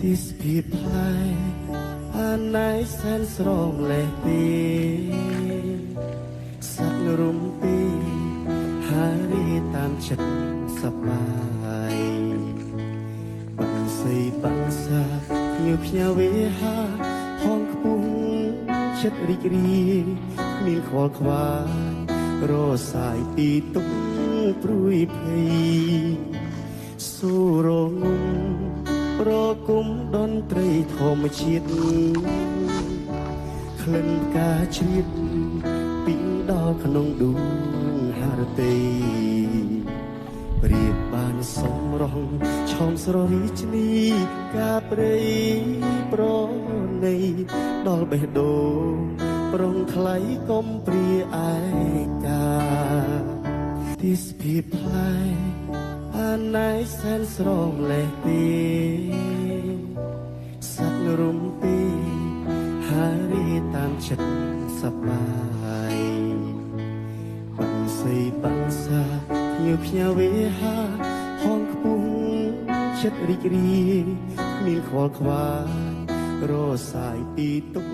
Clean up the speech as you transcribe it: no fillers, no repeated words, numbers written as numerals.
This people អាណៃសែនស្រងលេះទីសត្វរុំពីហារីតាមចិត្តសបាយបាំងសីបាំងសាញើផ្ញើវេហាហងខ្ពស់ចិត្តរីករាយមានខ្វល់ខ្វាយរសាយពីទុកព្រួយភ័យសូរងំរគុំតន្ត្រីធម្មជាតិក្លិនផ្កាជ្រៀតពីដល់ក្នុងដួងហារតីព្រៀបបានសំរងឆោមស្ររីឆ្នីកាព្រៃប្រណីដល់បេះដូងប្រុងថ្លៃកុំព្រាឯកាទីស្ពីផ្លែអាណៃសែនស្រងលេះទីសត្វរុំពីហារីតាមចិត្តសបាយបាំងសីបាំងសាញើផ្ញើវេហាហងខ្ពស់ចិត្តរីករាយមានខ្វល់ខ្វាយរសាយពីទុក